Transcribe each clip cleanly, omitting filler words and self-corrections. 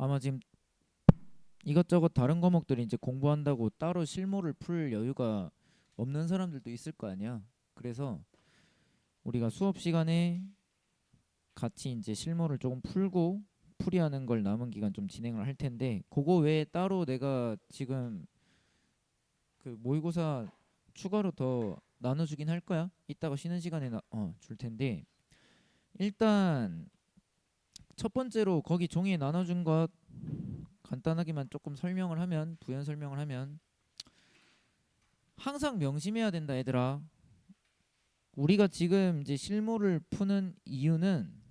아마 지금 이것저것 다른 과목들이 이제 공부한다고 따로 실무를 풀 여유가 없는 사람들도 있을 거 아니야. 그래서 우리가 수업 시간에 같이 이제 실무를 조금 풀고 풀이하는 걸 남은 기간 좀 진행을 할 텐데, 그거 외에 따로 내가 지금 그 모의고사 추가로 더 나눠주긴 할 거야. 이따가 쉬는 시간에 줄 텐데, 일단 첫 번째로 거기 종이에 나눠준 것 간단하게만 조금 설명을 하면, 부연 설명을 하면, 항상 명심해야 된다 얘들아. 우리가 지금 이제 실무를 푸는 이유는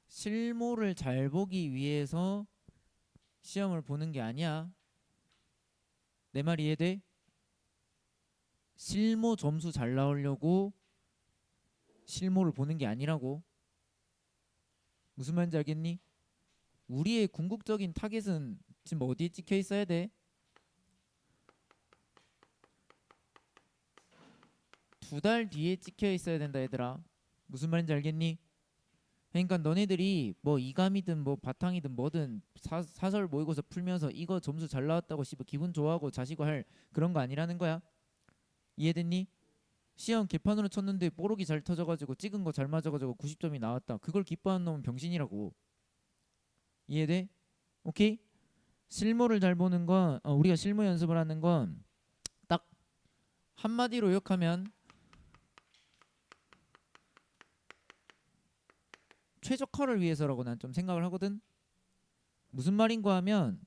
실무를 잘 보기 위해서 시험을 보는 게 아니야. 내 말 이해돼? 실무 점수 잘 나오려고 실무를 보는 게 아니라고. 무슨 말인지 알겠니? 우리의 궁극적인 타겟은 지금 어디에 찍혀 있어야 돼? 2달 뒤에 찍혀 있어야 된다 얘들아. 무슨 말인지 알겠니? 그러니까 너네들이 뭐 이감이든 뭐 바탕이든 뭐든 사설 모의고사 풀면서 이거 점수 잘 나왔다고 씨발 기분 좋아하고 자시고 할 그런 거 아니라는 거야. 이해됐니? 시험 개판으로 쳤는데 뽀록이 잘 터져가지고 찍은 거 잘 맞아가지고 90점이 나왔다. 그걸 기뻐하는 놈은 병신이라고. 이해돼? 오케이? 실무를 잘 보는 건 우리가 실무 연습을 하는 건 딱 한마디로 요약하면 최적화를 위해서라고 난 좀 생각을 하거든. 무슨 말인가 하면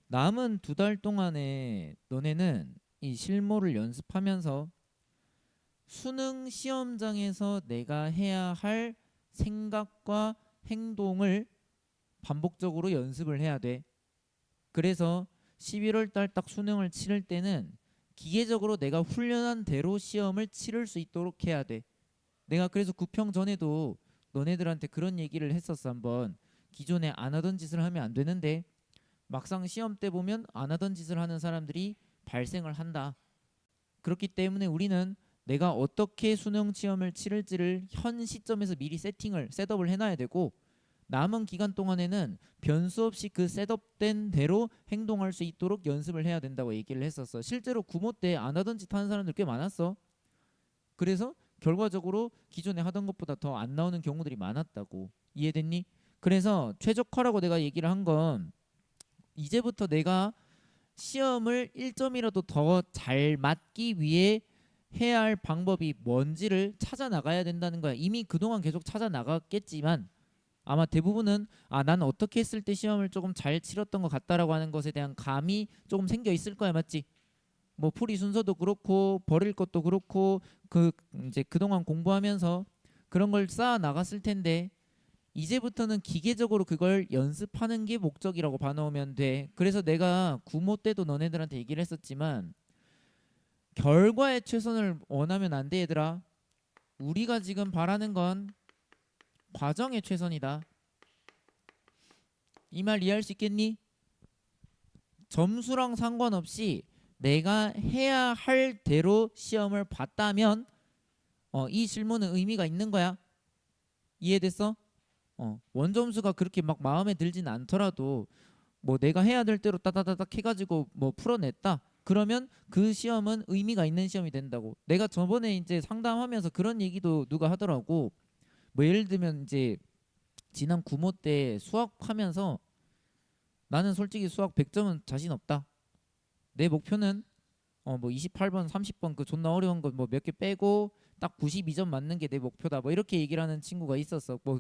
남은 2달 동안에 너네는 이 실무를 연습하면서 수능 시험장에서 내가 해야 할 생각과 행동을 반복적으로 연습을 해야 돼. 그래서 11월 달 딱 수능을 치를 때는 기계적으로 내가 훈련한 대로 시험을 치를 수 있도록 해야 돼. 내가 그래서 구평 전에도 너네들한테 그런 얘기를 했었어 한번. 기존에 안 하던 짓을 하면 안 되는데 막상 시험 때 보면 안 하던 짓을 하는 사람들이 발생을 한다. 그렇기 때문에 우리는 내가 어떻게 수능 시험을 치를지를 현 시점에서 미리 셋업을 해놔야 되고, 남은 기간 동안에는 변수 없이 그 셋업된 대로 행동할 수 있도록 연습을 해야 된다고 얘기를 했었어. 실제로 구모 때 안 하던 짓 하는 사람들 꽤 많았어. 그래서 결과적으로 기존에 하던 것보다 더 안 나오는 경우들이 많았다고. 이해됐니? 그래서 최적화라고 내가 얘기를 한 건 이제부터 내가 시험을 1점이라도 더 잘 맞기 위해 해야 할 방법이 뭔지를 찾아 나가야 된다는 거야. 이미 그동안 계속 찾아 나갔겠지만 아마 대부분은 난 어떻게 했을 때 시험을 조금 잘 치렀던 것 같다라고 하는 것에 대한 감이 조금 생겨 있을 거야. 맞지? 뭐 풀이 순서도 그렇고 버릴 것도 그렇고 그 이제 그동안 공부하면서 그런 걸 쌓아 나갔을 텐데, 이제부터는 기계적으로 그걸 연습하는 게 목적이라고 봐놓으면 돼. 그래서 내가 구모 때도 너네들한테 얘기를 했었지만 결과에 최선을 원하면 안 돼 얘들아. 우리가 지금 바라는 건 과정에 최선이다. 이 말 이해할 수 있겠니? 점수랑 상관없이 내가 해야 할 대로 시험을 봤다면 이 질문은 의미가 있는 거야. 이해됐어? 원점수가 그렇게 막 마음에 들진 않더라도 뭐 내가 해야 될 대로 따다다닥 해가지고 뭐 풀어냈다. 그러면 그 시험은 의미가 있는 시험이 된다고. 내가 저번에 이제 상담하면서 그런 얘기도 누가 하더라고. 뭐 예를 들면 이제 지난 구모 때 수학하면서 나는 솔직히 수학 100점은 자신 없다. 내 목표는 뭐 28번, 30번 그 존나 어려운 거 뭐 몇 개 빼고 딱 92점 맞는 게 내 목표다. 뭐 이렇게 얘기를 하는 친구가 있었어. 뭐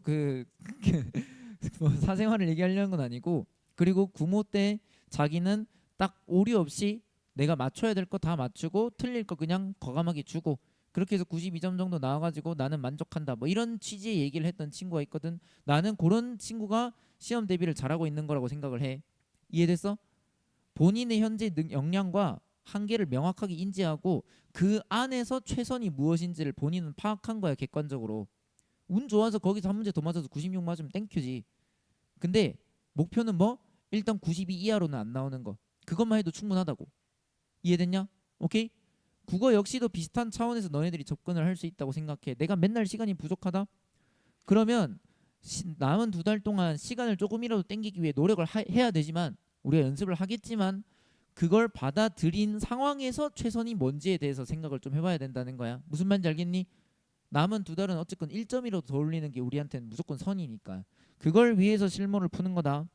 뭐 사생활을 얘기하려는 건 아니고, 그리고 구모 때 자기는 딱 오류 없이 내가 맞춰야 될 거 다 맞추고 틀릴 거 그냥 과감하게 주고 그렇게 해서 92점 정도 나와가지고 나는 만족한다. 뭐 이런 취지의 얘기를 했던 친구가 있거든. 나는 그런 친구가 시험 대비를 잘하고 있는 거라고 생각을 해. 이해됐어? 본인의 현재 역량과 한계를 명확하게 인지하고 그 안에서 최선이 무엇인지를 본인은 파악한 거야. 객관적으로 운 좋아서 거기서 한 문제 더 맞아서 96 맞으면 땡큐지. 근데 목표는 뭐? 일단 92 이하로는 안 나오는 거. 그것만 해도 충분하다고. 이해됐냐? 오케이? 국어 역시도 비슷한 차원에서 너네들이 접근을 할 수 있다고 생각해. 내가 맨날 시간이 부족하다? 그러면 남은 2달 동안 시간을 조금이라도 땡기기 위해 노력을 해야 되지만 우리가 연습을 하겠지만 그걸 받아들인 상황에서 최선이 뭔지에 대해서 생각을 좀 해봐야 된다는 거야. 무슨 말인지 알겠니? 남은 2달은 어쨌건 1점이라도 더 올리는 게 우리한테는 무조건 선이니까 그걸 위해서 실무를 푸는 거다.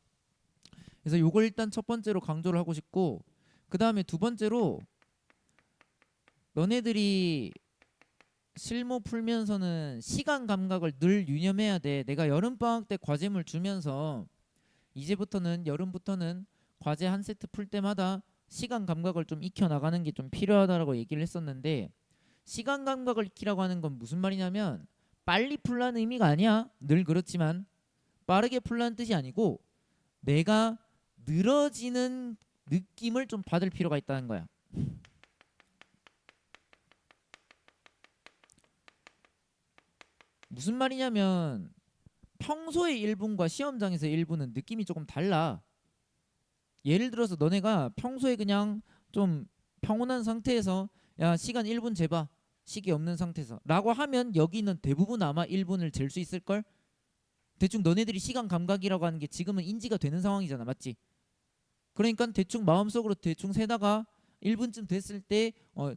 그래서 요걸 일단 첫 번째로 강조를 하고 싶고, 그 다음에 두 번째로 너네들이 실무 풀면서는 시간 감각을 늘 유념해야 돼. 내가 여름방학 때 과제물 주면서 이제부터는 여름부터는 과제 한 세트 풀 때마다 시간 감각을 좀 익혀 나가는 게 좀 필요하다라고 얘기를 했었는데, 시간 감각을 익히라고 하는 건 무슨 말이냐면 빨리 풀라는 의미가 아니야. 늘 그렇지만 빠르게 풀라는 뜻이 아니고 내가 늘어지는 느낌을 좀 받을 필요가 있다는 거야. 무슨 말이냐면 평소의 1분과 시험장에서 1분은 느낌이 조금 달라. 예를 들어서 너네가 평소에 그냥 좀 평온한 상태에서 야 시간 1분 재봐, 시계 없는 상태에서 라고 하면 여기는 대부분 아마 1분을 잴 수 있을걸? 대충 너네들이 시간 감각이라고 하는 게 지금은 인지가 되는 상황이잖아, 맞지? 그러니까 대충 마음속으로 대충 세다가 1분쯤 됐을 때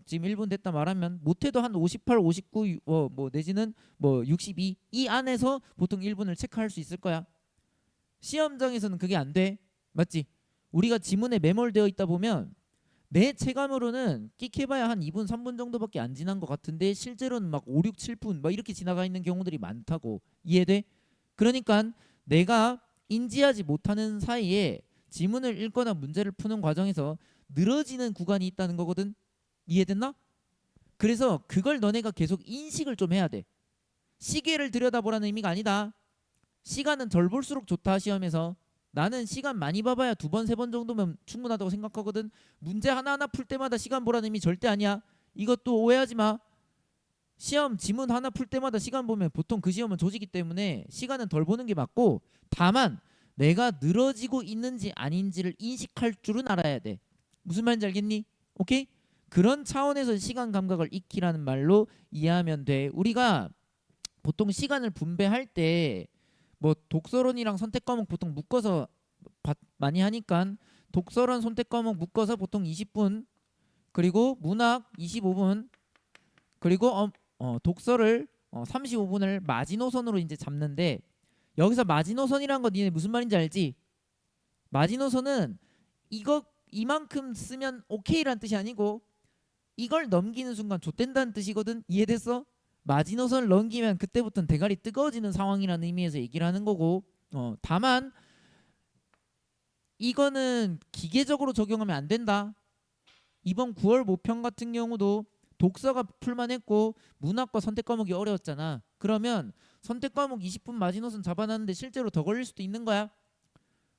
지금 1분 됐다 말하면 못해도 한 58, 59 뭐 내지는 뭐 62 이 안에서 보통 1분을 체크할 수 있을 거야. 시험장에서는 그게 안 돼, 맞지? 우리가 지문에 매몰되어 있다 보면 내 체감으로는 끽해봐야 한 2분 3분 정도밖에 안 지난 것 같은데 실제로는 막 5, 6, 7분 막 이렇게 지나가 있는 경우들이 많다고. 이해돼? 그러니까 내가 인지하지 못하는 사이에 지문을 읽거나 문제를 푸는 과정에서 늘어지는 구간이 있다는 거거든. 이해됐나? 그래서 그걸 너네가 계속 인식을 좀 해야 돼. 시계를 들여다보라는 의미가 아니다. 시간은 덜 볼수록 좋다. 시험에서 나는 시간 많이 봐봐야 2번, 3번 정도면 충분하다고 생각하거든. 문제 하나하나 풀 때마다 시간 보라는 의미 절대 아니야. 이것도 오해하지 마. 시험 지문 하나 풀 때마다 시간 보면 보통 그 시험은 조지기 때문에 시간은 덜 보는 게 맞고, 다만 내가 늘어지고 있는지 아닌지를 인식할 줄은 알아야 돼. 무슨 말인지 알겠니? 오케이? 그런 차원에서 시간 감각을 익히라는 말로 이해하면 돼. 우리가 보통 시간을 분배할 때 뭐 독서론이랑 선택 과목 보통 묶어서 많이 하니까 독서론 선택 과목 묶어서 보통 20분, 그리고 문학 25분, 그리고 독서를 35분을 마지노선으로 이제 잡는데, 여기서 마지노선이란 건 니네 무슨 말인지 알지? 마지노선은 이거 이만큼 쓰면 오케이란 뜻이 아니고 이걸 넘기는 순간 좆된다는 뜻이거든. 이해됐어? 마지노선을 넘기면 그때부터는 대가리 뜨거워지는 상황이라는 의미에서 얘기를 하는 거고, 다만 이거는 기계적으로 적용하면 안 된다. 이번 9월 모평 같은 경우도 독서가 풀만했고 문학과 선택 과목이 어려웠잖아. 그러면 선택 과목 20분 마지노선 잡아놨는데 실제로 더 걸릴 수도 있는 거야.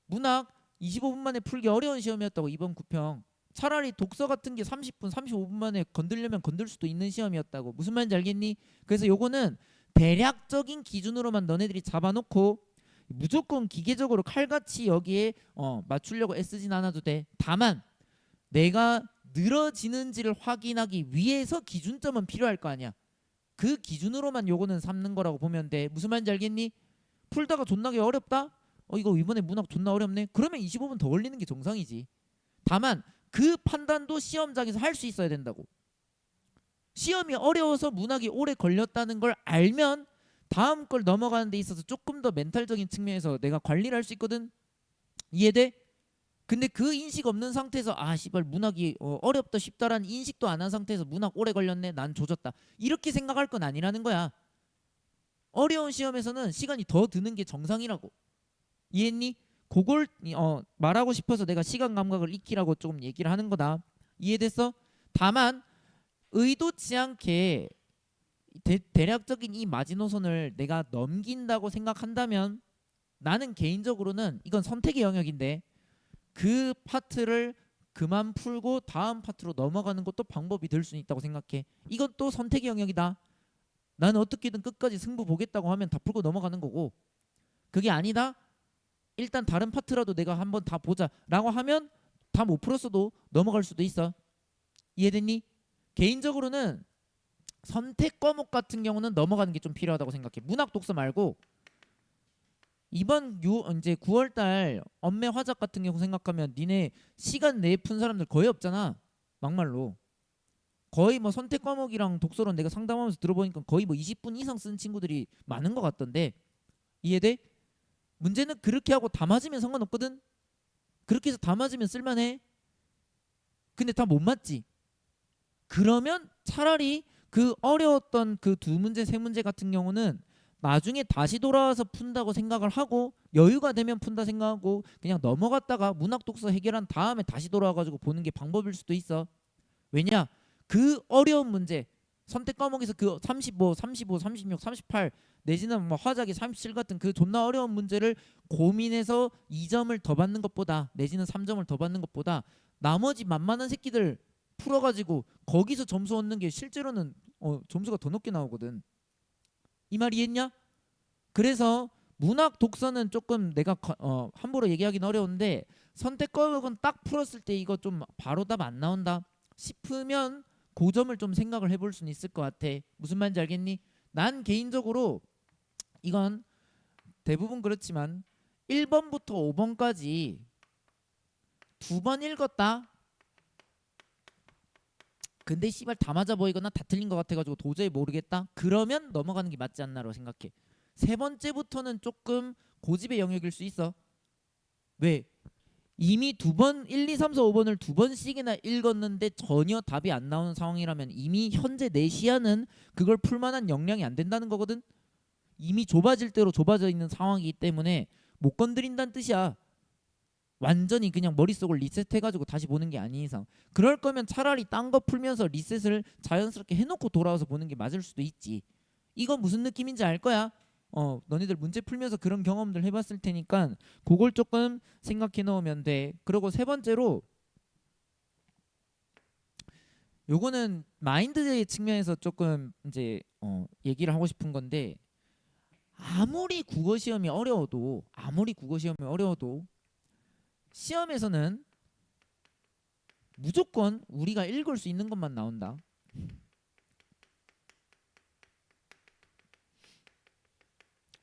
문학 25분 만에 풀기 어려운 시험이었다고 이번 9평. 차라리 독서 같은 게 30분, 35분 만에 건들려면 건들 수도 있는 시험이었다고. 무슨 말인지 알겠니? 그래서 요거는 대략적인 기준으로만 너네들이 잡아놓고 무조건 기계적으로 칼같이 여기에 맞추려고 애쓰진 않아도 돼. 다만 내가 늘어지는지를 확인하기 위해서 기준점은 필요할 거 아니야. 그 기준으로만 요거는 삼는 거라고 보면 돼. 무슨 말인지 알겠니? 풀다가 존나게 어렵다? 이거 이번에 문학 존나 어렵네? 그러면 25분 더 걸리는 게 정상이지. 다만 그 판단도 시험장에서 할 수 있어야 된다고. 시험이 어려워서 문학이 오래 걸렸다는 걸 알면 다음 걸 넘어가는 데 있어서 조금 더 멘탈적인 측면에서 내가 관리를 할 수 있거든. 이해돼? 근데 그 인식 없는 상태에서 씨발 문학이 어렵다 쉽다라는 인식도 안 한 상태에서 문학 오래 걸렸네, 난 조졌다, 이렇게 생각할 건 아니라는 거야. 어려운 시험에서는 시간이 더 드는 게 정상이라고. 이해했니? 그걸 말하고 싶어서 내가 시간 감각을 익히라고 조금 얘기를 하는 거다. 이해됐어? 다만 의도치 않게 대략적인 이 마지노선을 내가 넘긴다고 생각한다면 나는 개인적으로는 이건 선택의 영역인데 그 파트를 그만 풀고 다음 파트로 넘어가는 것도 방법이 될 수 있다고 생각해. 이건 또 선택의 영역이다. 나는 어떻게든 끝까지 승부 보겠다고 하면 다 풀고 넘어가는 거고, 그게 아니다, 일단 다른 파트라도 내가 한번 다 보자 라고 하면 다 못 풀었어도 넘어갈 수도 있어. 이해됐니? 개인적으로는 선택 과목 같은 경우는 넘어가는 게 좀 필요하다고 생각해. 문학 독서 말고 이번 이제 9월달 엄매 화작 같은 경우 생각하면 니네 시간 내에 푼 사람들 거의 없잖아. 막말로. 거의 뭐 선택 과목이랑 독서론 내가 상담하면서 들어보니까 거의 뭐 20분 이상 쓴 친구들이 많은 것 같던데 이해돼? 문제는 그렇게 하고 다 맞으면 상관없거든. 그렇게 해서 다 맞으면 쓸만해. 근데 다 못 맞지. 그러면 차라리 그 어려웠던 그 두 문제 세 문제 같은 경우는 나중에 다시 돌아와서 푼다고 생각을 하고 여유가 되면 푼다 생각하고 그냥 넘어갔다가 문학 독서 해결한 다음에 다시 돌아와가지고 보는 게 방법일 수도 있어. 왜냐? 그 어려운 문제 선택 과목에서 그 35, 35, 36, 38 내지는 뭐 화작이 37 같은 그 존나 어려운 문제를 고민해서 2점을 더 받는 것보다 내지는 3점을 더 받는 것보다 나머지 만만한 새끼들 풀어가지고 거기서 점수 얻는 게 실제로는 점수가 더 높게 나오거든. 이 말 이해했냐? 그래서 문학 독서는 조금 내가 함부로 얘기하기는 어려운데 선택 과목은 딱 풀었을 때 이거 좀 바로 답 안 나온다 싶으면 고점을 좀 생각을 해볼 수는 있을 것 같아. 무슨 말인지 알겠니? 난 개인적으로 이건 대부분 그렇지만 1번부터 5번까지 두 번 읽었다. 근데 씨발 다 맞아 보이거나 다 틀린 것 같아가지고 도저히 모르겠다. 그러면 넘어가는 게 맞지 않나라고 생각해. 세 번째부터는 조금 고집의 영역일 수 있어. 왜? 이미 두 번 1, 2, 3, 4, 5번을 두 번씩이나 읽었는데 전혀 답이 안 나오는 상황이라면 이미 현재 내 시야는 그걸 풀만한 역량이 안 된다는 거거든. 이미 좁아질 대로 좁아져 있는 상황이기 때문에 못 건드린다는 뜻이야. 완전히 그냥 머릿속을 리셋해가지고 다시 보는 게 아닌 이상 그럴 거면 차라리 딴 거 풀면서 리셋을 자연스럽게 해놓고 돌아와서 보는 게 맞을 수도 있지. 이건 무슨 느낌인지 알 거야. 너네들 문제 풀면서 그런 경험들 해봤을 테니까 그걸 조금 생각해 놓으면 돼. 그리고 세 번째로 요거는 마인드의 측면에서 조금 이제 얘기를 하고 싶은 건데 아무리 국어 시험이 어려워도 시험에서는 무조건 우리가 읽을 수 있는 것만 나온다.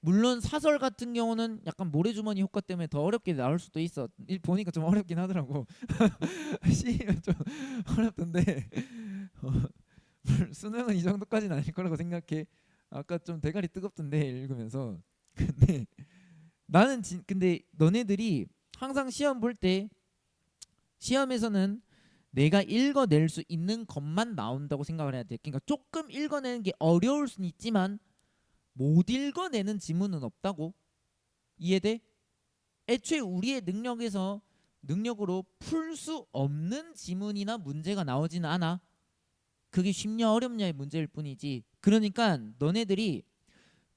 물론 사설 같은 경우는 약간 모래주머니 효과 때문에 더 어렵게 나올 수도 있어. 보니까 좀 어렵긴 하더라고. 시는 좀 어렵던데 수능은 이 정도까지는 아닐 거라고 생각해. 아까 좀 대가리 뜨겁던데 읽으면서. 근데 근데 너네들이 항상 시험 볼 때 시험에서는 내가 읽어낼 수 있는 것만 나온다고 생각을 해야 돼. 그러니까 조금 읽어내는 게 어려울 수는 있지만 못 읽어내는 지문은 없다고. 이해돼? 애초에 우리의 능력으로 풀 수 없는 지문이나 문제가 나오지는 않아. 그게 쉽냐 어렵냐의 문제일 뿐이지. 그러니까 너네들이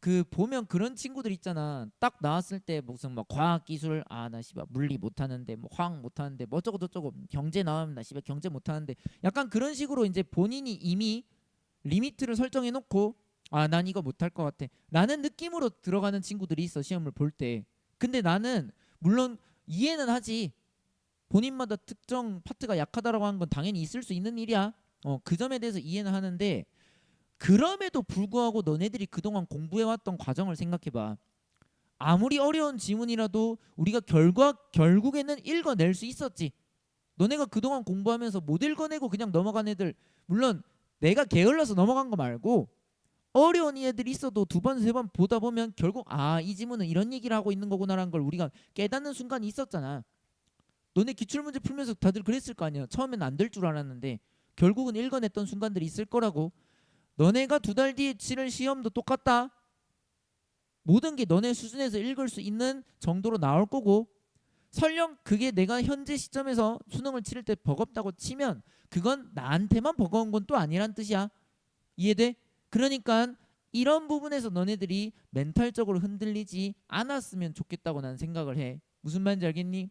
그 보면 그런 친구들 있잖아. 딱 나왔을 때 무슨 뭐 과학 기술 나 씨발 물리 못하는데 뭐 화학 못하는데 뭐 어쩌고 저쩌고 경제 나오면 나 씨발 경제 못하는데 약간 그런 식으로 이제 본인이 이미 리미트를 설정해 놓고 난 이거 못할 것 같아 라는 느낌으로 들어가는 친구들이 있어 시험을 볼 때. 근데 나는 물론 이해는 하지. 본인마다 특정 파트가 약하다라고 하는 건 당연히 있을 수 있는 일이야. 그 점에 대해서 이해는 하는데 그럼에도 불구하고 너네들이 그동안 공부해왔던 과정을 생각해봐. 아무리 어려운 지문이라도 우리가 결국에는 읽어낼 수 있었지. 너네가 그동안 공부하면서 못 읽어내고 그냥 넘어간 애들 물론 내가 게을러서 넘어간 거 말고 어려운 애들이 있어도 두 번 세 번 보다 보면 결국 이 지문은 이런 얘기를 하고 있는 거구나라는 걸 우리가 깨닫는 순간이 있었잖아. 너네 기출문제 풀면서 다들 그랬을 거 아니야. 처음엔 안 될 줄 알았는데 결국은 읽어냈던 순간들이 있을 거라고. 너네가 두 달 뒤에 치를 시험도 똑같다. 모든 게 너네 수준에서 읽을 수 있는 정도로 나올 거고 설령 그게 내가 현재 시점에서 수능을 치를 때 버겁다고 치면 그건 나한테만 버거운 건 또 아니란 뜻이야. 이해돼? 그러니까 이런 부분에서 너네들이 멘탈적으로 흔들리지 않았으면 좋겠다고 난 생각을 해. 무슨 말인지 알겠니?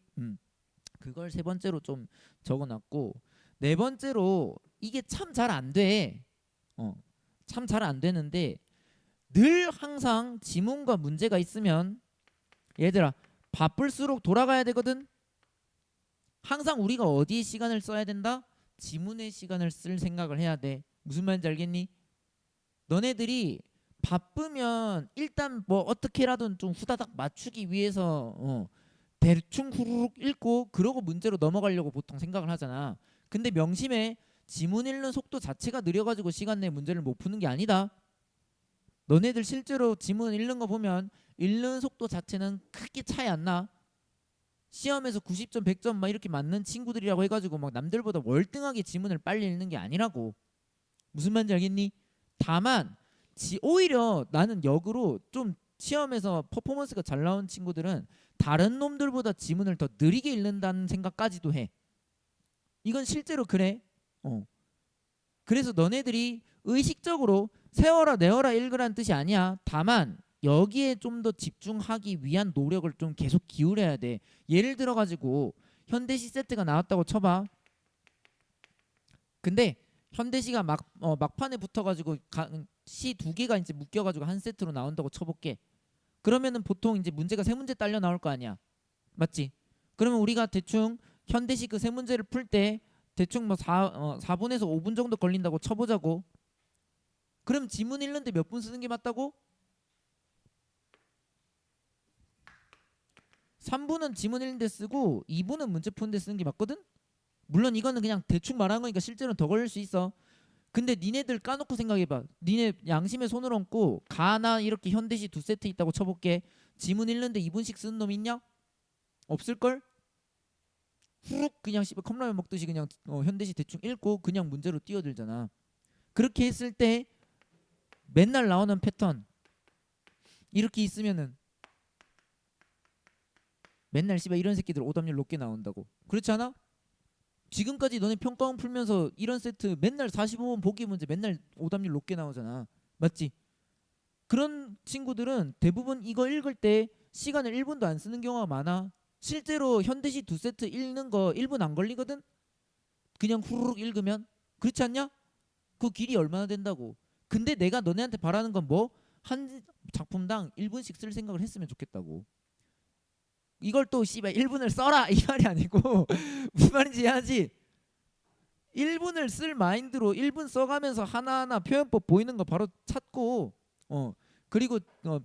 그걸 세 번째로 좀 적어놨고 네 번째로 이게 참 잘 안 돼. 참 잘 안 되는데 늘 항상 지문과 문제가 있으면 얘들아 바쁠수록 돌아가야 되거든. 항상 우리가 어디에 시간을 써야 된다? 지문의 시간을 쓸 생각을 해야 돼. 무슨 말인지 알겠니? 너네들이 바쁘면 일단 뭐 어떻게라든 좀 후다닥 맞추기 위해서 대충 후루룩 읽고 그러고 문제로 넘어가려고 보통 생각을 하잖아. 근데 명심해. 지문 읽는 속도 자체가 느려가지고 시간 내에 문제를 못 푸는 게 아니다. 너네들 실제로 지문 읽는 거 보면 읽는 속도 자체는 크게 차이 안 나. 시험에서 90점, 100점 막 이렇게 맞는 친구들이라고 해가지고 막 남들보다 월등하게 지문을 빨리 읽는 게 아니라고. 무슨 말인지 알겠니? 다만 오히려 나는 역으로 좀 시험에서 퍼포먼스가 잘 나온 친구들은 다른 놈들보다 지문을 더 느리게 읽는다는 생각까지도 해. 이건 실제로 그래. 그래서 너네들이 의식적으로 세워라 내어라 읽으라는 뜻이 아니야. 다만 여기에 좀 더 집중하기 위한 노력을 좀 계속 기울여야 돼. 예를 들어 가지고 현대시 세트가 나왔다고 쳐봐. 근데 현대시가 막판에 붙어가지고 시 두 개가 이제 묶여가지고 한 세트로 나온다고 쳐볼게. 그러면은 보통 이제 문제가 세 문제 딸려 나올 거 아니야. 맞지? 그러면 우리가 대충 현대시 그 세 문제를 풀 때 대충 뭐 4분에서 5분 정도 걸린다고 쳐보자고. 그럼 지문 읽는데 몇 분 쓰는 게 맞다고? 3분은 지문 읽는데 쓰고 2분은 문제 푸는데 쓰는 게 맞거든? 물론 이거는 그냥 대충 말한 거니까 실제로는 더 걸릴 수 있어. 근데 니네들 까놓고 생각해봐. 니네 양심에 손을 얹고 가나 이렇게 현대시 두 세트 있다고 쳐볼게. 지문 읽는데 2분씩 쓰는 놈 있냐? 없을걸? 후룩 그냥 씨발 컵라면 먹듯이 그냥 현대시 대충 읽고 그냥 문제로 뛰어들잖아. 그렇게 했을 때 맨날 나오는 패턴 이렇게 있으면은 맨날 씨발 이런 새끼들 오답률 높게 나온다고. 그렇지 않아? 지금까지 너네 평가원 풀면서 이런 세트 맨날 45번 보기 문제 맨날 오답률 높게 나오잖아. 맞지? 그런 친구들은 대부분 이거 읽을 때 시간을 1분도 안 쓰는 경우가 많아. 실제로 현대시 두 세트 읽는 거 1분 안 걸리거든? 그냥 후루룩 읽으면. 그렇지 않냐? 그 길이 얼마나 된다고. 근데 내가 너네한테 바라는 건 뭐? 한 작품당 1분씩 쓸 생각을 했으면 좋겠다고. 이걸 또 씨발 1분을 써라 이 말이 아니고 무슨 말인지 이해하지? 1분을 쓸 마인드로 1분 써가면서 하나하나 표현법 보이는 거 바로 찾고 그리고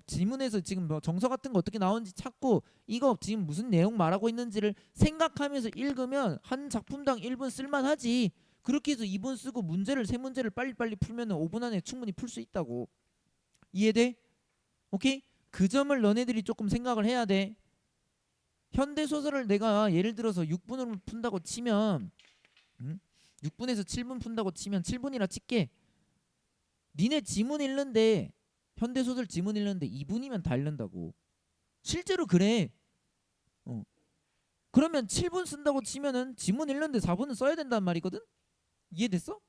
지문에서 지금 뭐 정서 같은 거 어떻게 나오는지 찾고 이거 지금 무슨 내용 말하고 있는지를 생각하면서 읽으면 한 작품당 1분 쓸만하지. 그렇게 해서 2분 쓰고 문제를 세 문제를 빨리빨리 풀면 5분 안에 충분히 풀 수 있다고. 이해돼? 오케이? 그 점을 너네들이 조금 생각을 해야 돼. 현대소설을 내가 예를 들어서 6분으로 푼다고 치면 6분에서 7분 푼다고 치면 7분이라 칠게. 니네 지문 읽는데 현대소설 지문 읽는데 2분이면 다 읽는다고. 실제로 그래. 그러면 7분 쓴다고 치면은 지문 읽는데 4분은 써야 된단 말이거든? 이해됐어?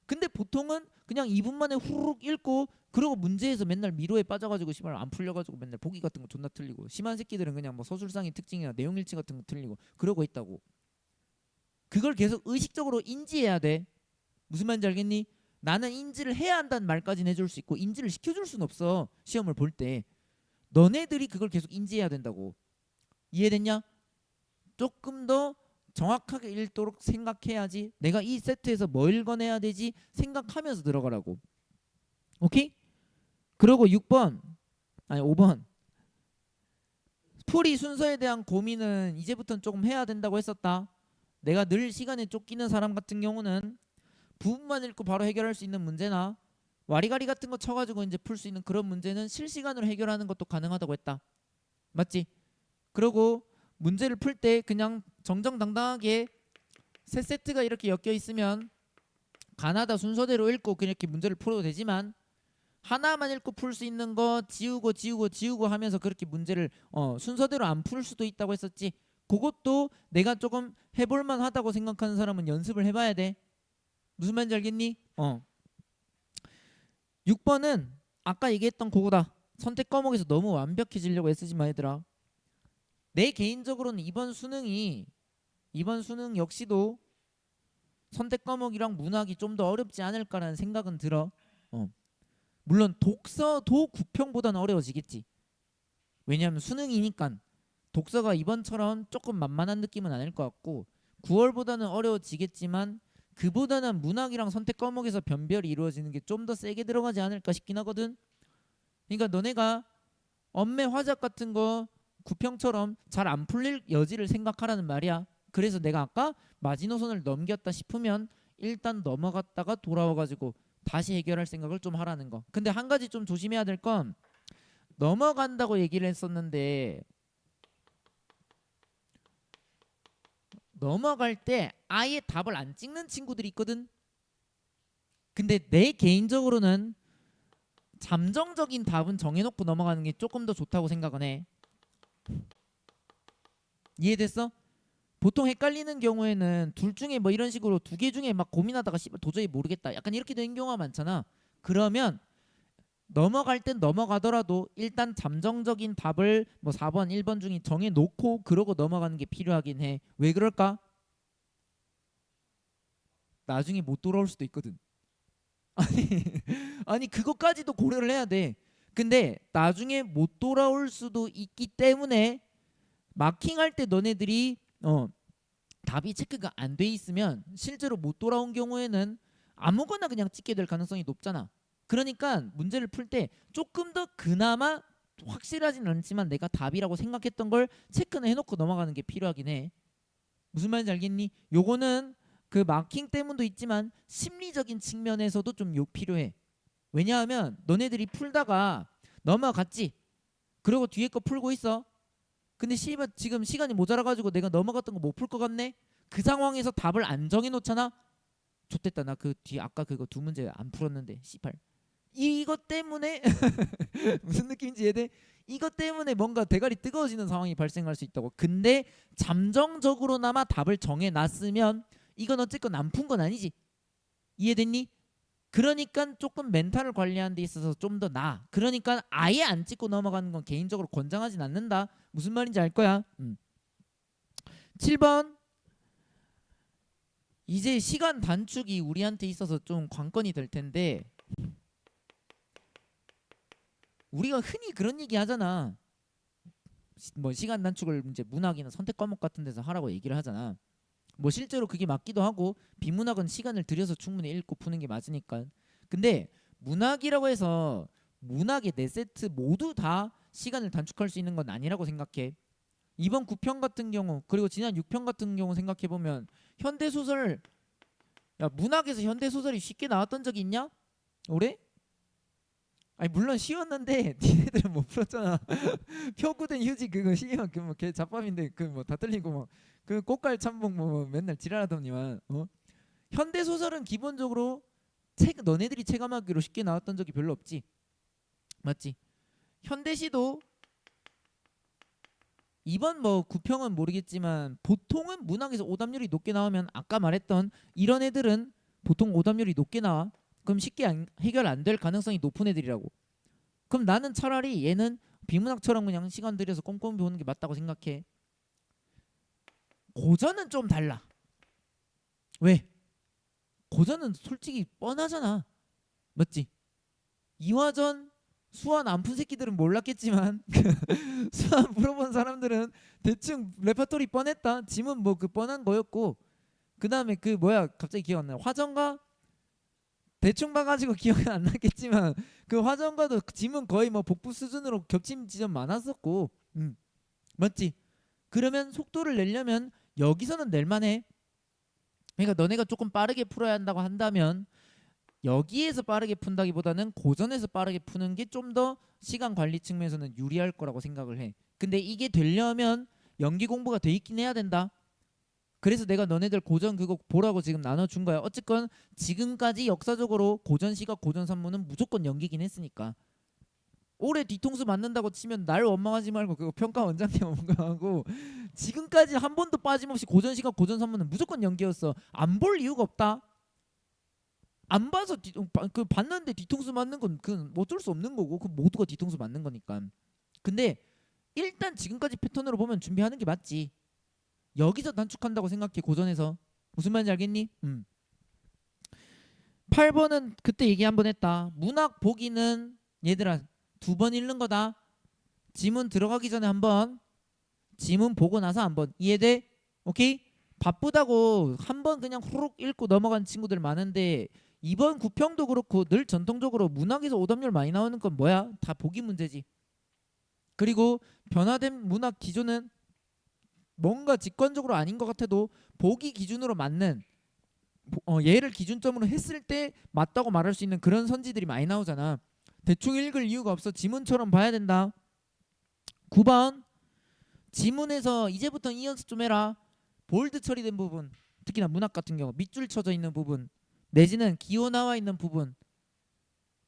근데 보통은 그냥 2분 만에 후루룩 읽고 그러고 문제에서 맨날 미로에 빠져가지고 씨발 안 풀려가지고 맨날 보기 같은 거 존나 틀리고 심한 새끼들은 그냥 뭐 서술상의 특징이나 내용일치 같은 거 틀리고 그러고 있다고. 그걸 계속 의식적으로 인지해야 돼. 무슨 말인지 알겠니? 나는 인지를 해야 한다는 말까지는 해줄 수 있고 인지를 시켜줄 수는 없어. 시험을 볼 때 너네들이 그걸 계속 인지해야 된다고. 이해됐냐? 조금 더 정확하게 읽도록 생각해야지. 내가 이 세트에서 뭘 읽어내야 되지 생각하면서 들어가라고. 오케이? 그리고 6번 아니 5번 풀이 순서에 대한 고민은 이제부터는 조금 해야 된다고 했었다. 내가 늘 시간에 쫓기는 사람 같은 경우는 부분만 읽고 바로 해결할 수 있는 문제나 와리가리 같은 거 쳐가지고 이제 풀 수 있는 그런 문제는 실시간으로 해결하는 것도 가능하다고 했다. 맞지? 그리고 문제를 풀 때 그냥 정정당당하게 세 세트가 이렇게 엮여 있으면 가나다 순서대로 읽고 그렇게 문제를 풀어도 되지만 하나만 읽고 풀 수 있는 거 지우고 하면서 그렇게 문제를 순서대로 안 풀 수도 있다고 했었지. 그것도 내가 조금 해볼만 하다고 생각하는 사람은 연습을 해봐야 돼. 무슨 말인지 알겠니? 6번은 아까 얘기했던 그거다. 선택 과목에서 너무 완벽해지려고 애쓰지 마 얘들아. 내 개인적으로는 이번 수능 역시도 선택 과목이랑 문학이 좀 더 어렵지 않을까라는 생각은 들어. 물론 독서도 구평보다는 어려워지겠지. 왜냐하면 수능이니까 독서가 이번처럼 조금 만만한 느낌은 아닐 것 같고 9월보다는 어려워지겠지만 그보다는 문학이랑 선택 과목에서 변별이 이루어지는 게 좀 더 세게 들어가지 않을까 싶긴 하거든. 그러니까 너네가 엄매 화작 같은 거 구평처럼 잘 안 풀릴 여지를 생각하라는 말이야. 그래서 내가 아까 마지노선을 넘겼다 싶으면 일단 넘어갔다가 돌아와가지고 다시 해결할 생각을 좀 하라는 거. 근데 한 가지 좀 조심해야 될 건 넘어간다고 얘기를 했었는데 넘어갈 때 아예 답을 안 찍는 친구들이 있거든. 근데 내 개인적으로는 잠정적인 답은 정해놓고 넘어가는 게 조금 더 좋다고 생각은 해. 이해됐어? 보통 헷갈리는 경우에는 둘 중에 뭐 이런 식으로 두 개 중에 막 고민하다가 씨발 도저히 모르겠다 약간 이렇게 되는 경우가 많잖아. 그러면 넘어갈 땐 넘어가더라도 일단 잠정적인 답을 뭐 4번 1번 중에 정해놓고 그러고 넘어가는 게 필요하긴 해. 왜 그럴까? 나중에 못 돌아올 수도 있거든. 아니 아니 그것까지도 고려를 해야 돼. 근데 나중에 못 돌아올 수도 있기 때문에 마킹할 때 너네들이 답이 체크가 안 돼 있으면 실제로 못 돌아온 경우에는 아무거나 그냥 찍게 될 가능성이 높잖아. 그러니까 문제를 풀 때 조금 더 그나마 확실하진 않지만 내가 답이라고 생각했던 걸 체크는 해놓고 넘어가는 게 필요하긴 해. 무슨 말인지 알겠니? 요거는 그 마킹 때문도 있지만 심리적인 측면에서도 좀 필요해. 왜냐하면 너네들이 풀다가 넘어갔지. 그리고 뒤에 거 풀고 있어. 근데 씨발 지금 시간이 모자라가지고 내가 넘어갔던 거 못 풀 것 같네. 그 상황에서 답을 안 정해놓잖아. 좋됐다. 나 그 뒤 아까 그거 두 문제 안 풀었는데 씨발. 이것 때문에 무슨 느낌인지 이해돼? 이것 때문에 뭔가 대가리 뜨거워지는 상황이 발생할 수 있다고. 근데 잠정적으로나마 답을 정해놨으면 이건 어쨌건 안 푼 건 아니지. 이해됐니? 그러니까 조금 멘탈을 관리하는 데 있어서 좀 더 나아. 그러니까 아예 안 찍고 넘어가는 건 개인적으로 권장하진 않는다. 무슨 말인지 알 거야. 7번. 이제 시간 단축이 우리한테 있어서 좀 관건이 될 텐데 우리가 흔히 그런 얘기 하잖아. 뭐 시간 단축을 이제 문학이나 선택 과목 같은 데서 하라고 얘기를 하잖아. 뭐 실제로 그게 맞기도 하고 비문학은 시간을 들여서 충분히 읽고 푸는 게 맞으니까. 근데 문학이라고 해서 문학의 4세트 모두 다 시간을 단축할 수 있는 건 아니라고 생각해. 이번 9편 같은 경우 그리고 지난 6편 같은 경우 생각해보면 현대소설 야 문학에서 현대소설이 쉽게 나왔던 적이 있냐? 올해? 아니 물론 쉬웠는데 니네들은 못 풀었잖아. 표구된 휴지 그거 시험 그뭐걔 잡밥인데 그 뭐 다 틀리고 뭐 그 꽃갈 참봉 뭐 맨날 지랄하더니만 현대 소설은 기본적으로 책 너네들이 체감하기로 쉽게 나왔던 적이 별로 없지. 맞지? 현대시도 이번 뭐 구평은 모르겠지만 보통은 문학에서 오답률이 높게 나오면 아까 말했던 이런 애들은 보통 오답률이 높게 나와. 그럼 쉽게 해결 안 될 가능성이 높은 애들이라고. 그럼 나는 차라리 얘는 비문학처럼 그냥 시간 들여서 꼼꼼히 보는 게 맞다고 생각해. 고전은 좀 달라. 왜? 고전은 솔직히 뻔하잖아. 맞지? 이화전 수완 안 푼 새끼들은 몰랐겠지만 수완 풀어본 사람들은 대충 레퍼토리 뻔했다. 지문 뭐 그 뻔한 거였고 그 다음에 그 뭐야 갑자기 기억 안 나. 화전가 대충 봐가지고 기억이 안 나겠지만 그 화전가도 지문 거의 뭐 복부 수준으로 겹침 지점 많았었고 맞지? 그러면 속도를 내려면 여기서는 낼만해. 그러니까 너네가 조금 빠르게 풀어야 한다고 한다면 여기에서 빠르게 푼다기보다는 고전에서 빠르게 푸는 게 좀 더 시간 관리 측면에서는 유리할 거라고 생각을 해. 근데 이게 되려면 연기 공부가 돼 있긴 해야 된다. 그래서 내가 너네들 고전 그거 보라고 지금 나눠준 거야. 어쨌건 지금까지 역사적으로 고전 시각 고전 산문은 무조건 연기긴 했으니까. 올해 뒤통수 맞는다고 치면 날 원망하지 말고 그거 평가 원장님 원망하고 지금까지 한 번도 빠짐없이 고전 시각 고전 산문은 무조건 연기였어. 안 볼 이유가 없다. 안 봐서 그 봤는데 뒤통수 맞는 건 그건 어쩔 수 없는 거고 그 모두가 뒤통수 맞는 거니까. 근데 일단 지금까지 패턴으로 보면 준비하는 게 맞지. 여기서 단축한다고 생각해 고전에서. 무슨 말인지 알겠니? 8번은 그때 얘기 한번 했다. 문학 보기는 얘들아 2번 읽는 거다. 지문 들어가기 전에 한번 지문 보고 나서 한번. 이해돼? 오케이? 바쁘다고 한 번 그냥 후룩 읽고 넘어간 친구들 많은데 이번 구평도 그렇고 늘 전통적으로 문학에서 오답률 많이 나오는 건 뭐야? 다 보기 문제지. 그리고 변화된 문학 기준은 뭔가 직관적으로 아닌 것 같아도 보기 기준으로 맞는 얘를 기준점으로 했을 때 맞다고 말할 수 있는 그런 선지들이 많이 나오잖아. 대충 읽을 이유가 없어. 지문처럼 봐야 된다. 9번 지문에서 이제부터 이 연습 좀 해라. 볼드 처리된 부분, 특히나 문학 같은 경우 밑줄 쳐져 있는 부분 내지는 기호 나와 있는 부분,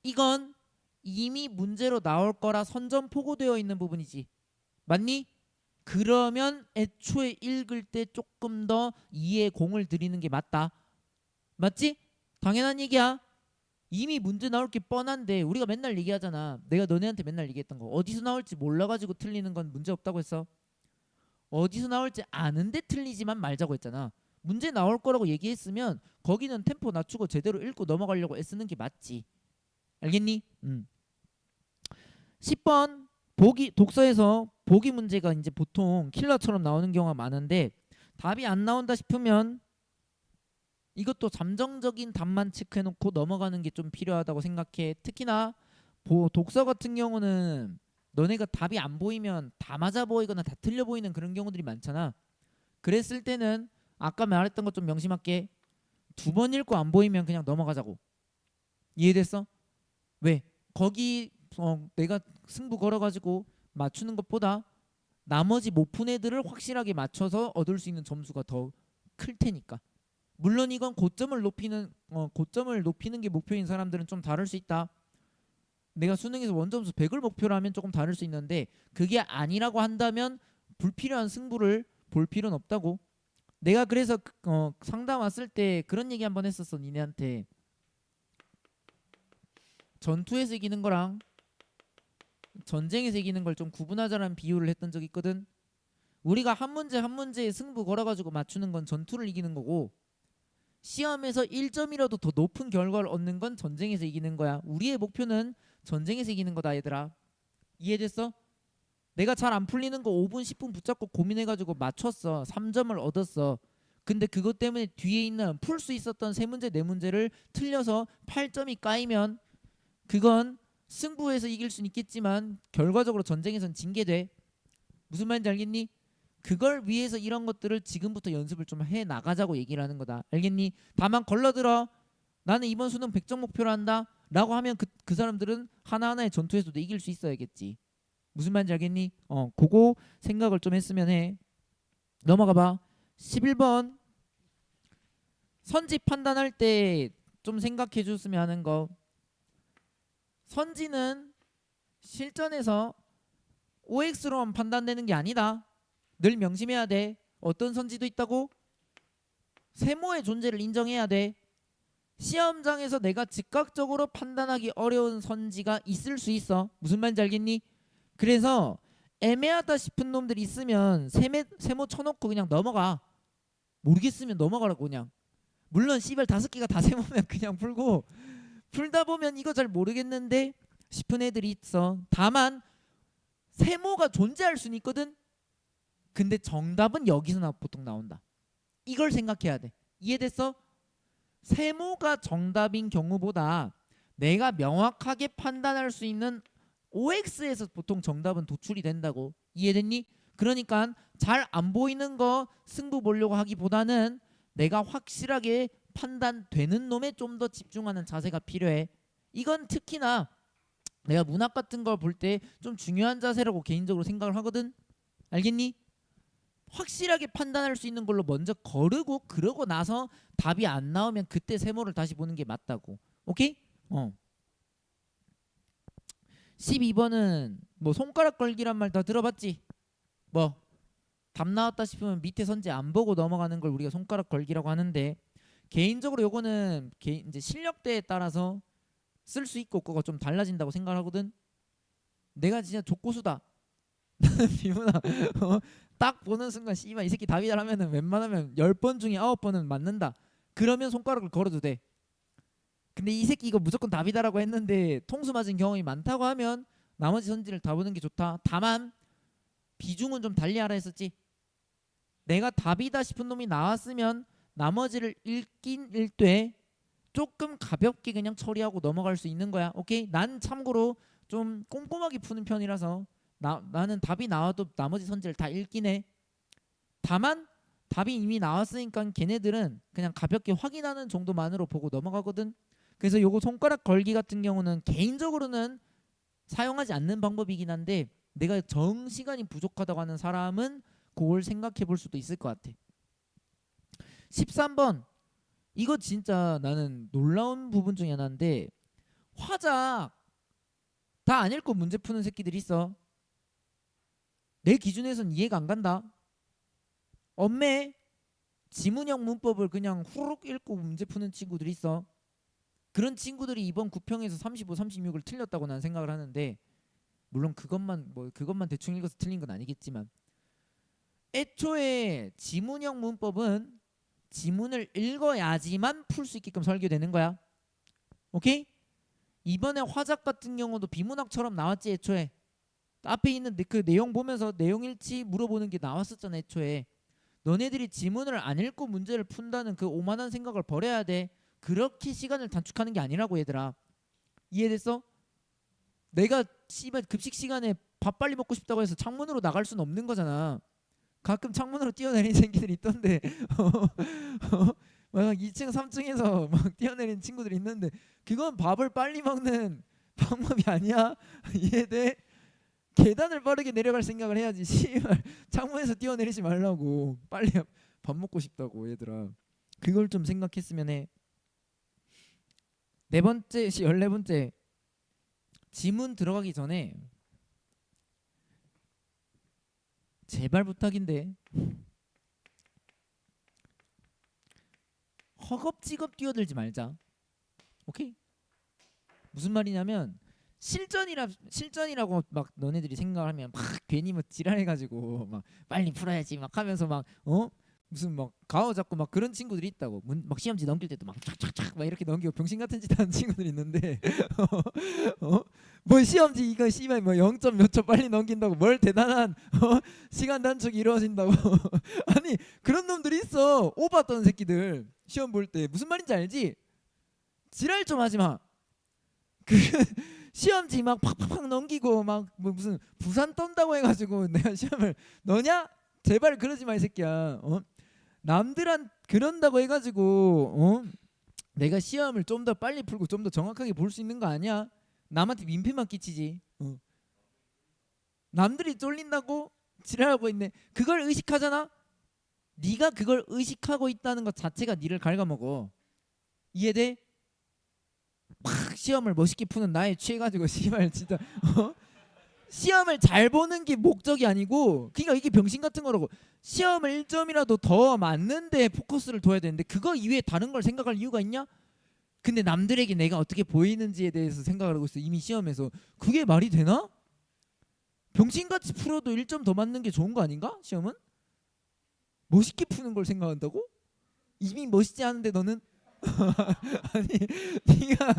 이건 이미 문제로 나올 거라 선점포고되어 있는 부분이지. 맞니? 그러면 애초에 읽을 때 조금 더 이해에 공을 들이는 게 맞다. 맞지? 당연한 얘기야. 이미 문제 나올 게 뻔한데 우리가 맨날 얘기하잖아. 내가 너네한테 맨날 얘기했던 거. 어디서 나올지 몰라가지고 틀리는 건 문제 없다고 했어. 어디서 나올지 아는데 틀리지만 말자고 했잖아. 문제 나올 거라고 얘기했으면 거기는 템포 낮추고 제대로 읽고 넘어가려고 애쓰는 게 맞지. 알겠니? 10번 보기 독서에서 보기 문제가 이제 보통 킬러처럼 나오는 경우가 많은데 답이 안 나온다 싶으면 이것도 잠정적인 답만 체크해놓고 넘어가는 게 좀 필요하다고 생각해. 특히나 독서 같은 경우는 너네가 답이 안 보이면 다 맞아 보이거나 다 틀려 보이는 그런 경우들이 많잖아. 그랬을 때는 아까 말했던 것 좀 명심할게. 2번 읽고 안 보이면 그냥 넘어가자고. 이해됐어? 왜? 거기 내가 승부 걸어가지고 맞추는 것보다 나머지 못 푼 애들을 확실하게 맞춰서 얻을 수 있는 점수가 더 클 테니까. 물론 이건 고점을 높이는 게 목표인 사람들은 좀 다를 수 있다. 내가 수능에서 원점수 100을 목표로 하면 조금 다를 수 있는데 그게 아니라고 한다면 불필요한 승부를 볼 필요는 없다고. 내가 그래서 상담 왔을 때 그런 얘기 한번 했었어. 니네한테 전투에서 이기는 거랑 전쟁에서 이기는 걸 좀 구분하자라는 비유를 했던 적이 있거든. 우리가 한 문제 한 문제에 승부 걸어가지고 맞추는 건 전투를 이기는 거고 시험에서 1점이라도 더 높은 결과를 얻는 건 전쟁에서 이기는 거야. 우리의 목표는 전쟁에서 이기는 거다 얘들아. 이해됐어? 내가 잘 안 풀리는 거 5분 10분 붙잡고 고민해가지고 맞췄어. 3점을 얻었어. 근데 그것 때문에 뒤에 있는 풀 수 있었던 3문제 4문제를 틀려서 8점이 까이면 그건 승부에서 이길 수는 있겠지만 결과적으로 전쟁에선 징계돼. 무슨 말인지 알겠니? 그걸 위해서 이런 것들을 지금부터 연습을 좀 해 나가자고 얘기를 하는 거다. 알겠니? 다만 걸러들어. 나는 이번 수능 100점 목표로 한다 라고 하면 그 사람들은 하나하나의 전투에서도 이길 수 있어야겠지. 무슨 말인지 알겠니? 그거 생각을 좀 했으면 해. 넘어가 봐. 11번 선지 판단할 때 좀 생각해 줬으면 하는 거. 선지는 실전에서 OX로만 판단되는 게 아니다. 늘 명심해야 돼. 어떤 선지도 있다고? 세모의 존재를 인정해야 돼. 시험장에서 내가 즉각적으로 판단하기 어려운 선지가 있을 수 있어. 무슨 말인지 알겠니? 그래서 애매하다 싶은 놈들 있으면 세모 쳐놓고 그냥 넘어가. 모르겠으면 넘어가라고 그냥. 물론 씨발 5개가 다 세모면 그냥 풀고 풀다 보면 이거 잘 모르겠는데 싶은 애들이 있어. 다만 세모가 존재할 수는 있거든. 근데 정답은 여기서 보통 나온다. 이걸 생각해야 돼. 이해됐어? 세모가 정답인 경우보다 내가 명확하게 판단할 수 있는 OX에서 보통 정답은 도출이 된다고. 이해됐니? 그러니까 잘 안 보이는 거 승부 보려고 하기보다는 내가 확실하게 판단되는 놈에 좀 더 집중하는 자세가 필요해. 이건 특히나 내가 문학 같은 걸 볼 때 좀 중요한 자세라고 개인적으로 생각을 하거든. 알겠니? 확실하게 판단할 수 있는 걸로 먼저 거르고 그러고 나서 답이 안 나오면 그때 세모를 다시 보는 게 맞다고. 오케이? 12번은 뭐 손가락 걸기란 말 다 들어봤지? 뭐 답 나왔다 싶으면 밑에 선지 안 보고 넘어가는 걸 우리가 손가락 걸기라고 하는데 개인적으로 요거는 이제 실력대에 따라서 쓸 수 있고 그거 좀 달라진다고 생각하거든. 내가 진짜 족고수다. 비문아 딱 보는 순간 씨발 이 새끼 답이 잘하면은 웬만하면 10번 중에 9번은 맞는다. 그러면 손가락을 걸어도 돼. 근데 이 새끼 이거 무조건 답이다라고 했는데 통수 맞은 경험이 많다고 하면 나머지 선지를 다 보는 게 좋다. 다만 비중은 좀 달리하라 했었지. 내가 답이다 싶은 놈이 나왔으면 나머지를 읽긴 읽되 조금 가볍게 그냥 처리하고 넘어갈 수 있는 거야. 오케이? 난 참고로 좀 꼼꼼하게 푸는 편이라서 나는 답이 나와도 나머지 선지를 다 읽긴 해. 다만 답이 이미 나왔으니까 걔네들은 그냥 가볍게 확인하는 정도만으로 보고 넘어가거든. 그래서 요거 손가락 걸기 같은 경우는 개인적으로는 사용하지 않는 방법이긴 한데 내가 정 시간이 부족하다고 하는 사람은 그걸 생각해 볼 수도 있을 것 같아. 13번 이거 진짜 나는 놀라운 부분 중에 하나인데 화작 다 안 읽고 문제 푸는 새끼들이 있어. 내 기준에선 이해가 안 간다. 엄매 지문형 문법을 그냥 후루룩 읽고 문제 푸는 친구들이 있어. 그런 친구들이 이번 구평에서 35, 36을 틀렸다고 난 생각을 하는데 물론 그것만 대충 읽어서 틀린 건 아니겠지만 애초에 지문형 문법은 지문을 읽어야지만 풀 수 있게끔 설계되는 거야. 오케이? 이번에 화작 같은 경우도 비문학처럼 나왔지. 애초에 앞에 있는 그 내용 보면서 내용 일치 물어보는 게 나왔었잖아. 애초에 너네들이 지문을 안 읽고 문제를 푼다는 그 오만한 생각을 버려야 돼. 그렇게 시간을 단축하는 게 아니라고 얘들아. 이해됐어? 내가 씨발 급식 시간에 밥 빨리 먹고 싶다고 해서 창문으로 나갈 수는 없는 거잖아. 가끔 창문으로 뛰어내리는 새끼들이 있던데 막 2층 3층에서 막 뛰어내리는 친구들이 있는데 그건 밥을 빨리 먹는 방법이 아니야. 이해돼? 계단을 빠르게 내려갈 생각을 해야지. 씨발 창문에서 뛰어내리지 말라고. 빨리 밥 먹고 싶다고 얘들아. 그걸 좀 생각했으면 해. 14번째 지문 들어가기 전에 제발 부탁인데 허겁지겁 뛰어들지 말자. 오케이? 무슨 말이냐면 실전이라고 막 너네들이 생각하면 막 괜히 뭐 지랄해가지고 막 빨리 풀어야지 막 하면서 막 무슨 막 가오 잡고 막 그런 친구들이 있다고. 막 시험지 넘길 때도 막 촥촥촥 막 이렇게 넘기고 병신 같은 짓 하는 친구들이 있는데 뭐 시험지 이거 씨발 뭐 0. 몇 초 빨리 넘긴다고 뭘 대단한 시간 단축이 이루어진다고 아니 그런 놈들이 있어. 오바 떠는 새끼들 시험 볼 때 무슨 말인지 알지? 지랄 좀 하지 마. 그 시험지 막 팍팍팍 넘기고 막 뭐 무슨 부산 떤다고 해가지고 내가 시험을 너냐? 제발 그러지 마 이 새끼야. 남들한 그런다고 해가지고 내가 시험을 좀 더 빨리 풀고 좀 더 정확하게 볼 수 있는 거 아니야? 남한테 민폐만 끼치지. 남들이 쫄린다고 지랄하고 있네. 그걸 의식하잖아. 네가 그걸 의식하고 있다는 것 자체가 니를 갉아먹어. 이해돼? 막 시험을 멋있게 푸는 나에 취해가지고 씨발 진짜 시험을 잘 보는 게 목적이 아니고 그러니까 이게 병신 같은 거라고. 시험을 1점이라도 더 맞는데 포커스를 둬야 되는데 그거 이외에 다른 걸 생각할 이유가 있냐? 근데 남들에게 내가 어떻게 보이는지에 대해서 생각을 하고 있어. 이미 시험에서. 그게 말이 되나? 병신같이 풀어도 1점 더 맞는 게 좋은 거 아닌가? 시험은? 멋있게 푸는 걸 생각한다고? 이미 멋있지 않은데 너는? 아니 네가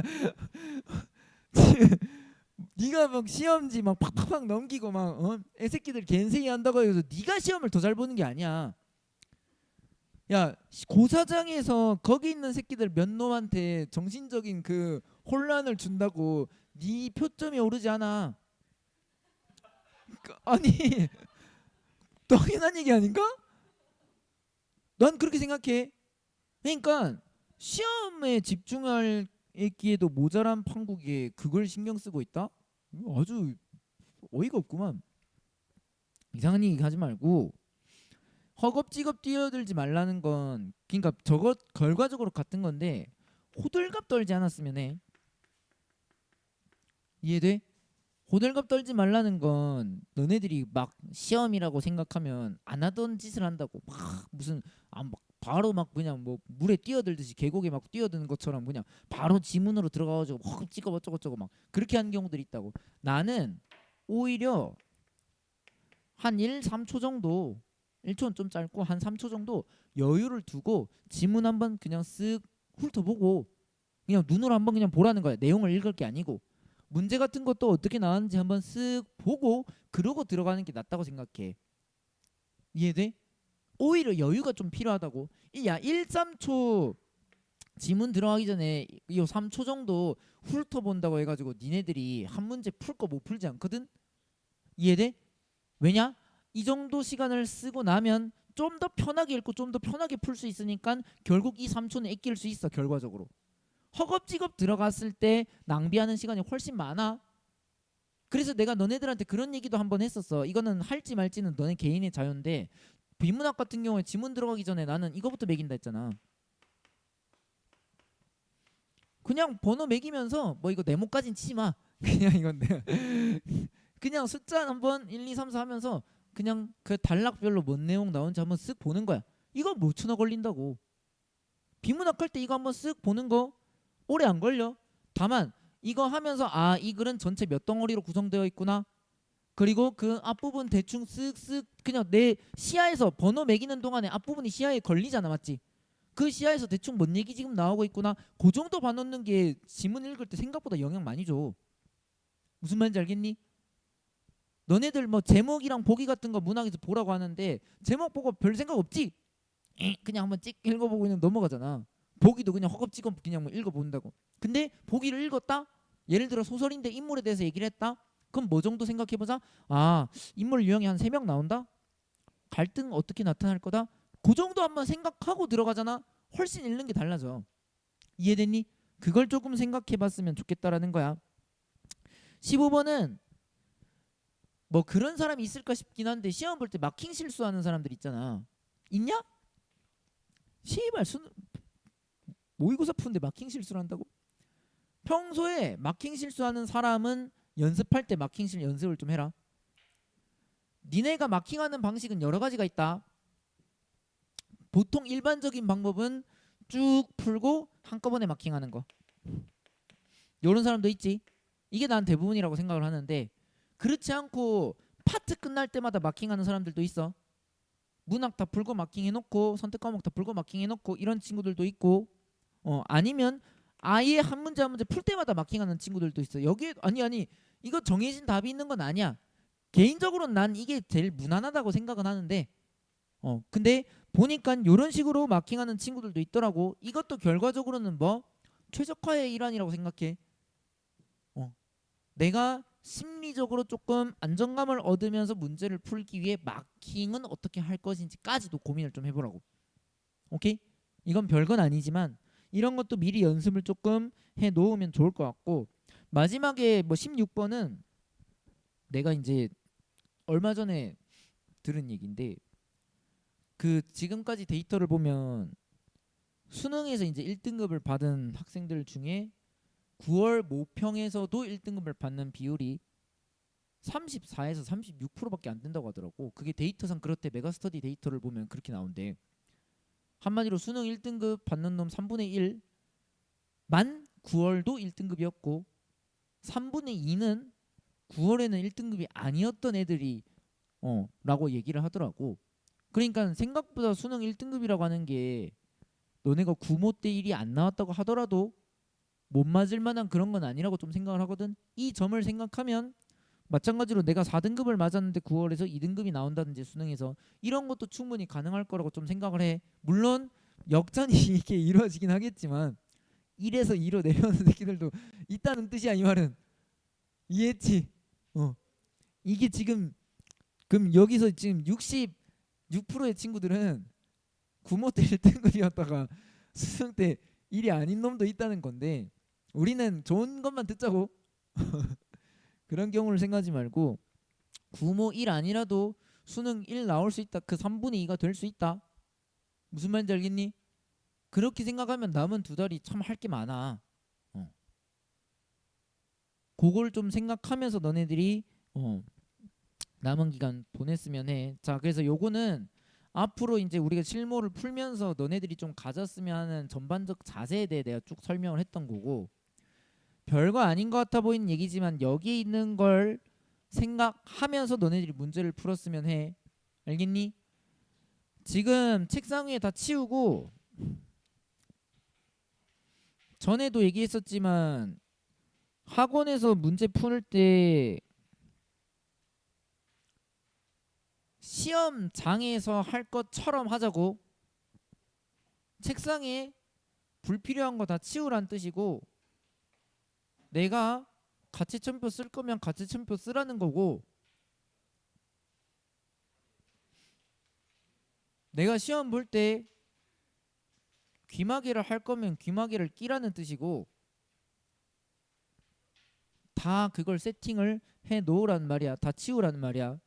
네가 막 시험지 막 팍팍팍 넘기고 막 애새끼들 갠세이 한다고 해서 네가 시험을 더 잘 보는 게 아니야. 야 고사장에서 거기 있는 새끼들 몇 놈한테 정신적인 그 혼란을 준다고 네 표점이 오르지 않아. 아니 당연한 얘기 아닌가? 난 그렇게 생각해. 그러니까 시험에 집중할 기에도 모자란 판국에 그걸 신경 쓰고 있다? 아주 어이가 없구만. 이상한 얘기 하지 말고 허겁지겁 뛰어들지 말라는 건 그러니까 저것 결과적으로 같은 건데 호들갑 떨지 않았으면 해. 이해돼? 호들갑 떨지 말라는 건 너네들이 막 시험이라고 생각하면 안 하던 짓을 한다고. 막 무슨 막 바로 막 그냥 뭐 물에 뛰어들듯이 계곡에 막 뛰어드는 것처럼 그냥 바로 지문으로 들어가가지고 허겁지겁 어쩌고저쩌고 막 그렇게 하는 경우들이 있다고. 나는 오히려 한 1, 3초 정도 1초는 좀 짧고 한 3초 정도 여유를 두고 지문 한번 그냥 쓱 훑어보고 그냥 눈으로 한번 그냥 보라는 거야. 내용을 읽을 게 아니고 문제 같은 것도 어떻게 나왔는지 한번 쓱 보고 그러고 들어가는 게 낫다고 생각해. 이해돼? 오히려 여유가 좀 필요하다고. 야 1, 3초 지문 들어가기 전에 이 3초 정도 훑어본다고 해가지고 니네들이 한 문제 풀 거 못 풀지 않거든. 이해돼? 왜냐? 이 정도 시간을 쓰고 나면 좀 더 편하게 읽고 좀 더 편하게 풀 수 있으니까 결국 이 3초는 아낄 수 있어. 결과적으로 허겁지겁 들어갔을 때 낭비하는 시간이 훨씬 많아. 그래서 내가 너네들한테 그런 얘기도 한번 했었어. 이거는 할지 말지는 너네 개인의 자유인데 비문학 같은 경우에 지문 들어가기 전에 나는 이거부터 매긴다 했잖아. 그냥 번호 매기면서 뭐 이거 네모까진 치지 마. 그냥 이건 내가 그냥 숫자 한번 1, 2, 3, 4 하면서 그냥 그 단락별로 뭔 내용 나오는지 한번 쓱 보는 거야. 이거 몇 초나 걸린다고. 비문학 할 때 이거 한번 쓱 보는 거 오래 안 걸려. 다만 이거 하면서 아, 이 글은 전체 몇 덩어리로 구성되어 있구나. 그리고 그 앞부분 대충 쓱쓱 그냥 내 시야에서 번호 매기는 동안에 앞부분이 시야에 걸리잖아. 맞지? 그 시야에서 대충 뭔 얘기 지금 나오고 있구나. 그 정도 봐놓는 게 지문 읽을 때 생각보다 영향 많이 줘. 무슨 말인지 알겠니? 너네들 뭐 제목이랑 보기 같은 거 문학에서 보라고 하는데 제목 보고 별 생각 없지? 그냥 한번 찍 읽어보고 그냥 넘어가잖아. 보기도 그냥 허겁지겁 그냥 뭐 읽어본다고. 근데 보기를 읽었다? 예를 들어 소설인데 인물에 대해서 얘기를 했다? 그럼 뭐 정도 생각해보자. 아, 인물 유형이 한 3명 나온다? 갈등 어떻게 나타날 거다? 그 정도 한번 생각하고 들어가잖아. 훨씬 읽는 게 달라져. 이해됐니? 그걸 조금 생각해봤으면 좋겠다라는 거야. 15번은 뭐 그런 사람이 있을까 싶긴 한데 시험 볼 때 마킹 실수하는 사람들 있잖아. 있냐? 시발 모의고사 푸는데 마킹 실수를 한다고? 평소에 마킹 실수하는 사람은 연습할 때 마킹 실 연습을 좀 해라. 니네가 마킹하는 방식은 여러 가지가 있다. 보통 일반적인 방법은 쭉 풀고 한꺼번에 마킹하는 거. 이런 사람도 있지. 이게 난 대부분이라고 생각을 하는데 그렇지 않고 파트 끝날 때마다 마킹하는 사람들도 있어. 문학 다 풀고 마킹해놓고 선택 과목 다 풀고 마킹해놓고 이런 친구들도 있고 아니면 아예 한 문제 한 문제 풀 때마다 마킹하는 친구들도 있어. 여기에 아니 이거 정해진 답이 있는 건 아니야. 개인적으로는 난 이게 제일 무난하다고 생각은 하는데 근데 보니까 이런 식으로 마킹하는 친구들도 있더라고. 이것도 결과적으로는 뭐 최적화의 일환이라고 생각해. 내가 심리적으로 조금 안정감을 얻으면서 문제를 풀기 위해 마킹은 어떻게 할 것인지까지도 고민을 좀 해보라고. 오케이? 이건 별건 아니지만 이런 것도 미리 연습을 조금 해 놓으면 좋을 것 같고 마지막에 뭐 16번은 내가 이제 얼마 전에 들은 얘기인데 그 지금까지 데이터를 보면 수능에서 이제 1등급을 받은 학생들 중에 9월 모평에서도 1등급을 받는 비율이 34에서 36%밖에 안 된다고 하더라고. 그게 데이터상 그렇대. 메가스터디 데이터를 보면 그렇게 나온대. 한마디로 수능 1등급 받는 놈 3분의 1만 9월도 1등급이었고 3분의 2는 9월에는 1등급이 아니었던 애들이 라고 얘기를 하더라고. 그러니까 생각보다 수능 1등급이라고 하는 게 너네가 9모 때 1이 안 나왔다고 하더라도 못 맞을 만한 그런 건 아니라고 좀 생각을 하거든. 이 점을 생각하면 마찬가지로 내가 4등급을 맞았는데 9월에서 2등급이 나온다든지 수능에서 이런 것도 충분히 가능할 거라고 좀 생각을 해. 물론 역전이 이게 이루어지긴 하겠지만 1에서 2로 내려오는 새끼들도 있다는 뜻이야. 이 말은 이해했지? 이게 지금 그럼 여기서 지금 66%의 친구들은 9모 때 1등급이었다가 수능 때 1이 아닌 놈도 있다는 건데 우리는 좋은 것만 듣자고. 그런 경우를 생각하지 말고 9모 1 아니라도 수능 1 나올 수 있다. 그 3분의 2가 될 수 있다. 무슨 말인지 알겠니? 그렇게 생각하면 남은 두 달이 참 할 게 많아. 그걸 좀 생각하면서 너네들이 남은 기간 보냈으면 해. 자, 그래서 요거는 앞으로 이제 우리가 실무를 풀면서 너네들이 좀 가졌으면 하는 전반적 자세에 대해 내가 쭉 설명을 했던 거고 별거 아닌 것 같아 보이는 얘기지만 여기에 있는 걸 생각하면서 너네들이 문제를 풀었으면 해. 알겠니? 지금 책상 위에 다 치우고 전에도 얘기했었지만 학원에서 문제 풀 때 시험장에서 할 것처럼 하자고. 책상에 불필요한 거 다 치우란 뜻이고, 내가 가채점표 쓸 거면 가채점표 쓰라는 거고, 내가 시험 볼 때 귀마개를 할 거면 귀마개를 끼라는 뜻이고, 다 그걸 세팅을 해 놓으란 말이야. 다 치우란 말이야.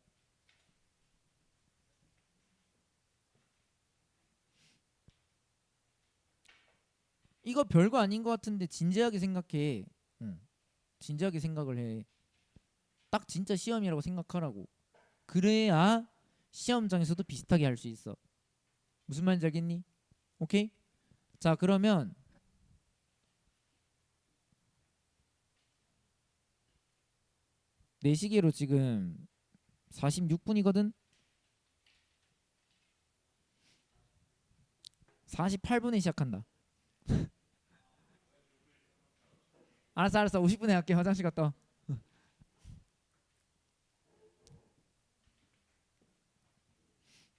이거 별거 아닌 것 같은데 진지하게 생각해. 응. 진지하게 생각을 해. 딱 진짜 시험이라고 생각하라고. 그래야 시험장에서도 비슷하게 할 수 있어. 무슨 말인지 알겠니? 오케이? 자, 그러면 내 시계로 지금 46분이거든? 48분에 시작한다. 알았어, 알았어. 50분에 할게. 화장실 갔다 와.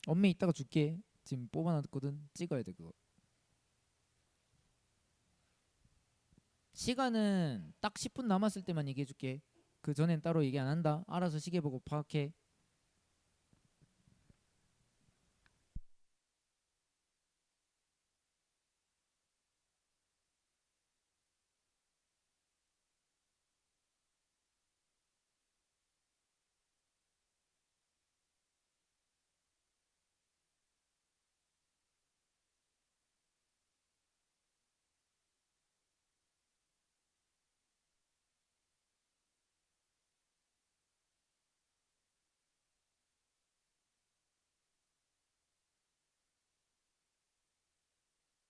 엄매 이따가 줄게. 지금 뽑아놨거든. 찍어야 돼 그거. 시간은 딱 10분 남았을 때만 얘기해줄게. 그 전엔 따로 얘기 안 한다. 알아서 시계 보고 파악해.